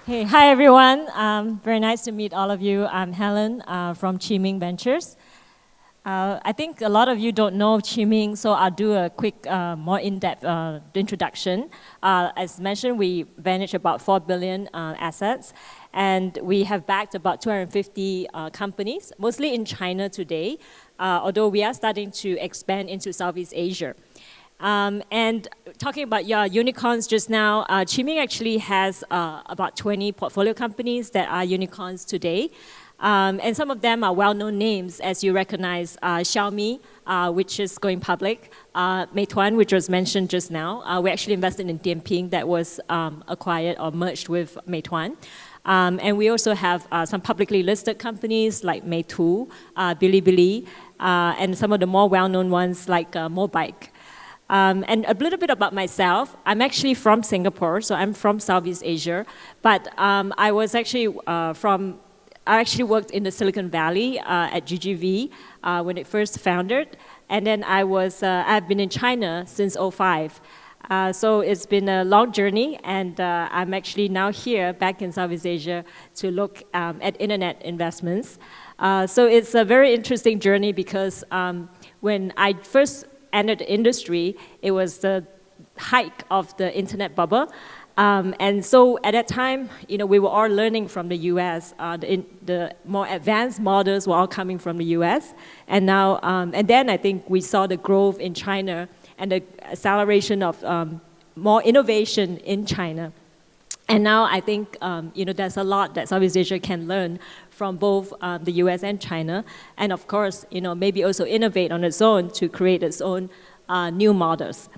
Hey, hi everyone. Very nice to meet all of you. I'm Helen from Qiming Ventures. I think a lot of you don't know Qiming, so I'll do a quick, more in-depth introduction. As mentioned, we manage about 4 billion assets, and we have backed about 250 companies, mostly in China today, although we are starting to expand into Southeast Asia. And talking about unicorns just now, Qiming actually has about 20 portfolio companies that are unicorns today. And some of them are well-known names, as you recognize Xiaomi, which is going public, Meituan, which was mentioned just now. We actually invested in Qiming that was acquired or merged with Meituan. And we also have some publicly listed companies like Meitu, Bilibili, and some of the more well-known ones like Mobike. And a little bit about myself. I'm actually from Singapore, so I'm from Southeast Asia. But I was actually I actually worked in the Silicon Valley at GGV when it first founded. And then I've been in China since '05. So it's been a long journey, and I'm actually now here back in Southeast Asia to look at internet investments. So it's a very interesting journey because when I first entered the industry, it was the height of the internet bubble. And so at that time, we were all learning from the US. The more advanced models were all coming from the US. And now, and then I think we saw the growth in China and the acceleration of more innovation in China. And now I think there's a lot that Southeast Asia can learn from both the US and China. And of course, maybe also innovate on its own to create its own new models.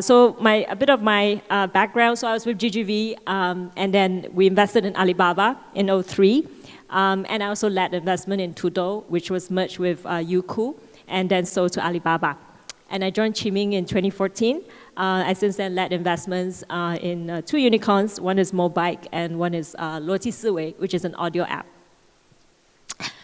So a bit of my background, so I was with GGV, and then we invested in Alibaba in '03. And I also led investment in Tudo, which was merged with Youku, and then sold to Alibaba. And I joined Qiming in 2014. I since then led investments in 2 unicorns. One is Mobike, and one is Luoji Siwei, which is an audio app.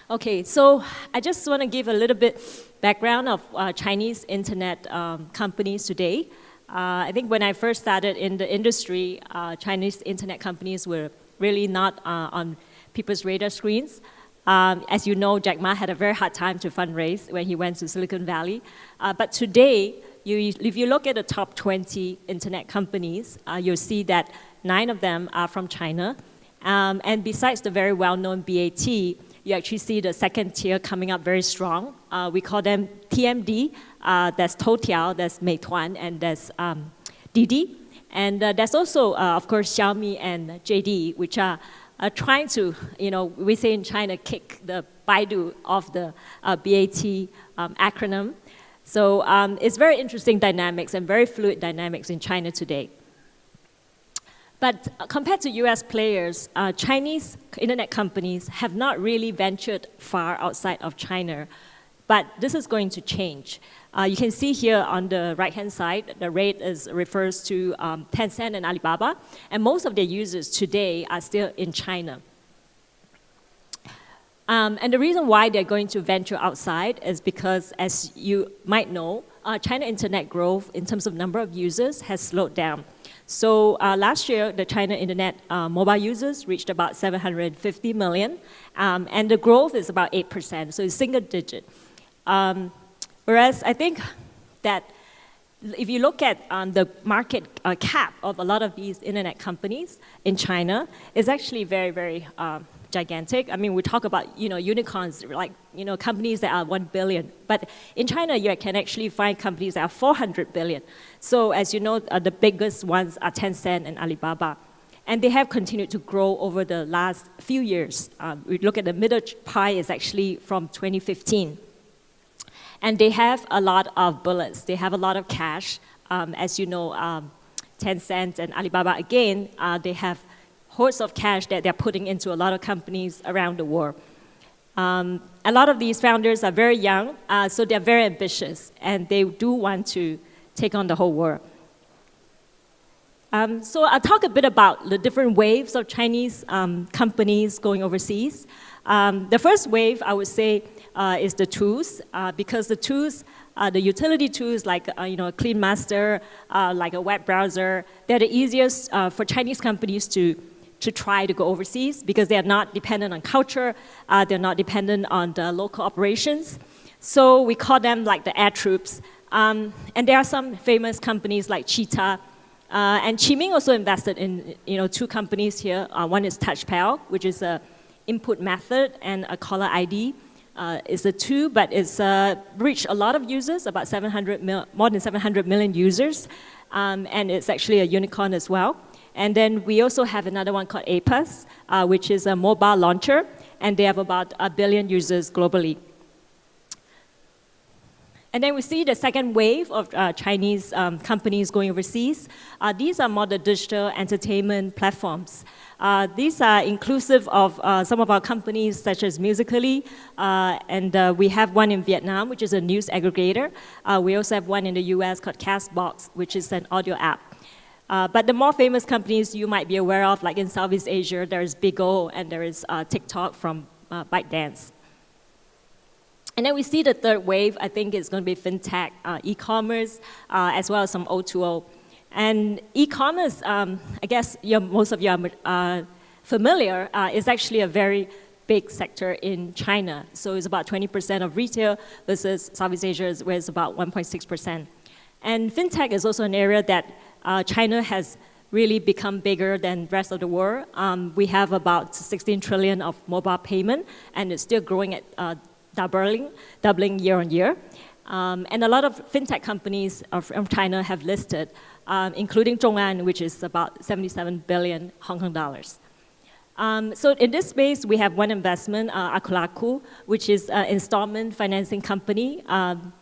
Okay, so I just want to give a little bit background of Chinese internet companies today. I think when I first started in the industry, Chinese internet companies were really not on people's radar screens. As you know, Jack Ma had a very hard time to fundraise when he went to Silicon Valley. But today, if you look at the top 20 internet companies, you'll see that 9 of them are from China. And besides the very well-known BAT, you actually see the second tier coming up very strong. We call them TMD. There's Toutiao, there's Meituan, and there's Didi. And there's also, of course, Xiaomi and JD, which are trying to, we say in China, kick the Baidu of the BAT acronym. So it's very interesting dynamics and very fluid dynamics in China today. But compared to US players, Chinese internet companies have not really ventured far outside of China. But this is going to change. You can see here on the right-hand side, the rate refers to Tencent and Alibaba. And most of their users today are still in China. And the reason why they're going to venture outside is because, as you might know, China internet growth in terms of number of users has slowed down. So last year, the China internet mobile users reached about 750 million, and the growth is about 8%, so it's single digit. Whereas I think that if you look at the market cap of a lot of these internet companies in China, it's actually very, very gigantic. I mean, we talk about unicorns, like companies that are 1 billion. But in China, you can actually find companies that are 400 billion. So as you know, the biggest ones are Tencent and Alibaba. And they have continued to grow over the last few years. We look at the middle pie is actually from 2015. And they have a lot of bullets. They have a lot of cash. As you know, Tencent and Alibaba, again, they have hordes of cash that they're putting into a lot of companies around the world. A lot of these founders are very young, so they're very ambitious, and they do want to take on the whole world. So I'll talk a bit about the different waves of Chinese companies going overseas. The first wave, I would say, is the tools, because the tools, the utility tools like a Clean Master, like a web browser, they're the easiest for Chinese companies to to try to go overseas because they are not dependent on culture, they're not dependent on the local operations. So we call them like the air troops. And there are some famous companies like Cheetah, and Qiming also invested in 2 companies here. One is TouchPal, which is a input method, and a caller ID is a 2, but it's reached a lot of users, about more than 700 million users, and it's actually a unicorn as well. And then we also have another one called APUS, which is a mobile launcher, and they have about 1 billion users globally. And then we see the second wave of Chinese companies going overseas. These are more the digital entertainment platforms. These are inclusive of some of our companies such as Musical.ly, and we have one in Vietnam, which is a news aggregator. We also have one in the US called Castbox, which is an audio app. But the more famous companies you might be aware of, like in Southeast Asia, there is Bigo and there is TikTok from ByteDance. And then we see the third wave, I think it's going to be fintech, e-commerce, as well as some O2O. And e-commerce, I guess most of you are familiar, is actually a very big sector in China. So it's about 20% of retail versus Southeast Asia, where it's about 1.6%. And fintech is also an area that China has really become bigger than the rest of the world. We have about 16 trillion of mobile payment, and it's still growing at doubling year on year. And a lot of fintech companies from China have listed, including Zhong'an, which is about 77 billion Hong Kong dollars. So in this space, we have one investment, Akulaku, which is an installment financing company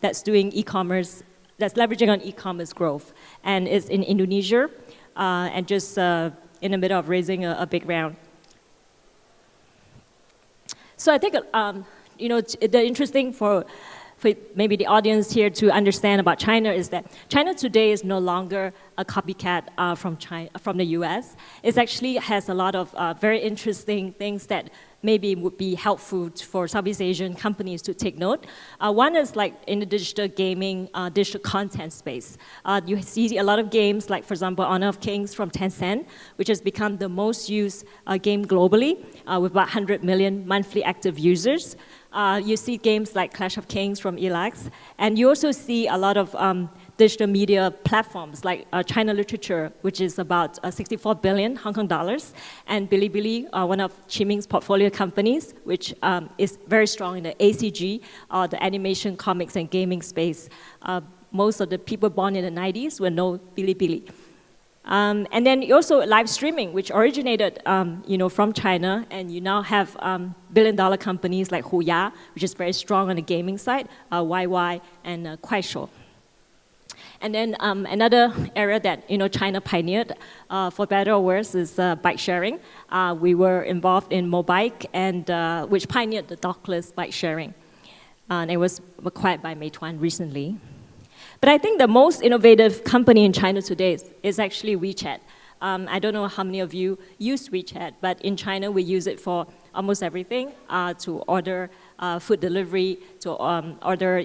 that's doing e-commerce, that's leveraging on e-commerce growth, and is in Indonesia, and just in the middle of raising a big round. So I think the interesting for maybe the audience here to understand about China is that China today is no longer a copycat from the US. It actually has a lot of very interesting things that maybe would be helpful for Southeast Asian companies to take note. One is like in the digital gaming, digital content space. You see a lot of games like, for example, Honor of Kings from Tencent, which has become the most used game globally with about 100 million monthly active users. You see games like Clash of Kings from Elax, and you also see a lot of digital media platforms like China Literature, which is about 64 billion Hong Kong dollars, and Bilibili, one of Qiming's portfolio companies, which is very strong in the ACG, the animation, comics, and gaming space. Most of the people born in the 90s will know Bilibili. And then also live streaming, which originated from China, and you now have billion-dollar companies like Huya, which is very strong on the gaming side, YY, and Kuaishou. And then another area that China pioneered, for better or worse, is bike sharing. We were involved in Mobike, and which pioneered the dockless bike sharing. And it was acquired by Meituan recently. But I think the most innovative company in China today is actually WeChat. I don't know how many of you use WeChat, but in China we use it for almost everything, to order food delivery, to order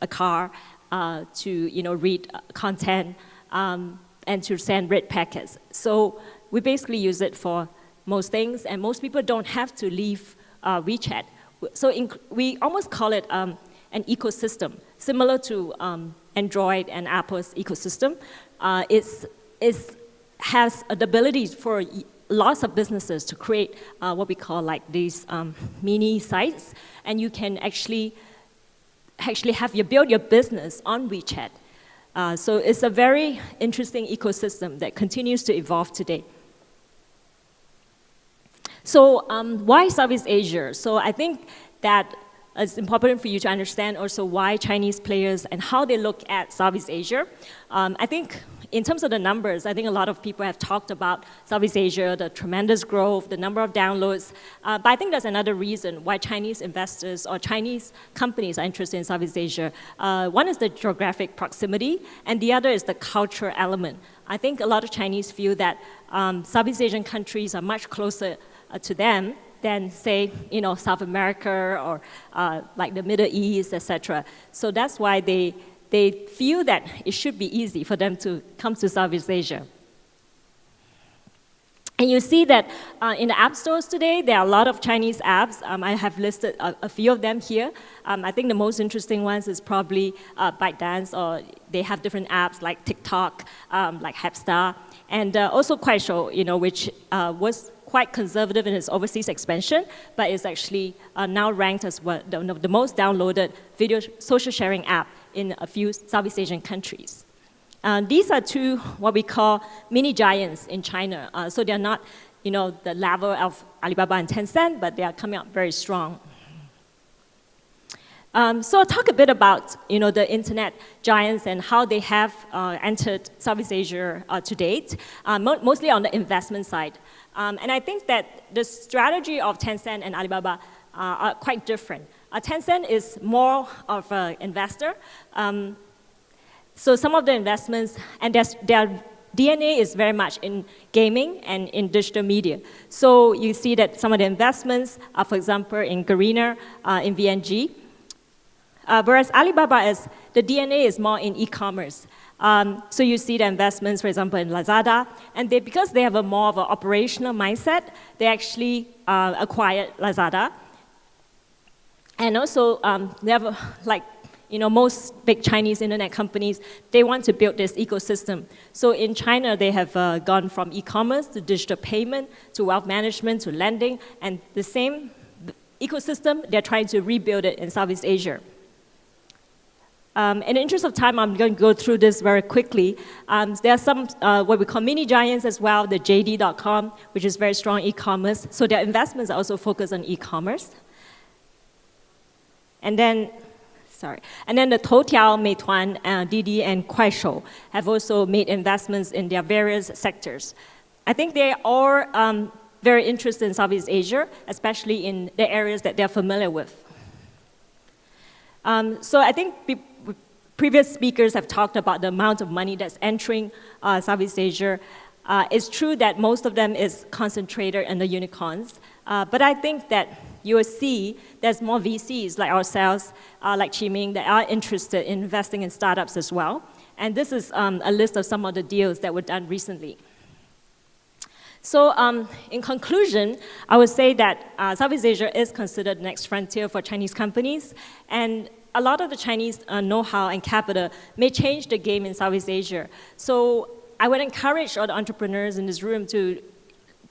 a car, to read content, and to send red packets. So we basically use it for most things, and most people don't have to leave WeChat. So we almost call it an ecosystem, similar to Android and Apple's ecosystem. It has the ability for lots of businesses to create what we call like these mini sites, and you can actually build your business on WeChat. So it's a very interesting ecosystem that continues to evolve today. So why Southeast Asia? So I think that it's important for you to understand also why Chinese players and how they look at Southeast Asia. I think in terms of the numbers, I think a lot of people have talked about Southeast Asia, the tremendous growth, the number of downloads. But I think there's another reason why Chinese investors or Chinese companies are interested in Southeast Asia. One is the geographic proximity, and the other is the cultural element. I think a lot of Chinese feel that Southeast Asian countries are much closer to them than, say, South America or like the Middle East, etc. So that's why they feel that it should be easy for them to come to Southeast Asia. And you see that in the app stores today, there are a lot of Chinese apps. I have listed a few of them here. I think the most interesting ones is probably ByteDance, or they have different apps like TikTok, like Hapstar, and also Kuaishou, which was quite conservative in its overseas expansion, but is actually now ranked as the most downloaded video social sharing app in a few Southeast Asian countries. These are two what we call mini giants in China. So they're not, the level of Alibaba and Tencent, but they are coming up very strong. So I'll talk a bit about, the internet giants and how they have entered Southeast Asia to date, mostly on the investment side. And I think that the strategy of Tencent and Alibaba are quite different. Tencent is more of an investor. So some of the investments, and their DNA is very much in gaming and in digital media. So you see that some of the investments are, for example, in Garena, in VNG. Whereas Alibaba, the DNA is more in e-commerce. So you see the investments, for example, in Lazada. And because they have more of an operational mindset, they actually acquired Lazada. And also, they have, most big Chinese internet companies, they want to build this ecosystem. So in China, they have gone from e-commerce to digital payment, to wealth management, to lending, and the same ecosystem, they're trying to rebuild it in Southeast Asia. In the interest of time, I'm going to go through this very quickly. There are some what we call mini giants as well, the JD.com, which is very strong e-commerce. So their investments are also focused on e-commerce. And then the Toutiao, Meituan, Didi, and Kuaishou have also made investments in their various sectors. I think they are all very interested in Southeast Asia, especially in the areas that they're familiar with. So I think previous speakers have talked about the amount of money that's entering Southeast Asia. It's true that most of them is concentrated in the unicorns, but I think that you will see there's more VCs like ourselves, like Qiming, that are interested in investing in startups as well. And this is a list of some of the deals that were done recently. So in conclusion, I would say that Southeast Asia is considered the next frontier for Chinese companies. And a lot of the Chinese know-how and capital may change the game in Southeast Asia. So I would encourage all the entrepreneurs in this room to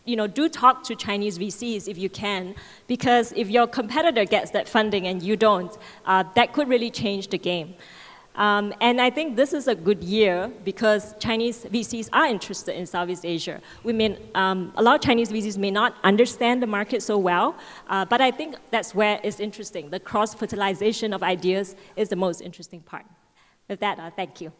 do talk to Chinese VCs if you can, because if your competitor gets that funding and you don't, that could really change the game. And I think this is a good year because Chinese VCs are interested in Southeast Asia. A lot of Chinese VCs may not understand the market so well, but I think that's where it's interesting. The cross-fertilization of ideas is the most interesting part. With that, thank you.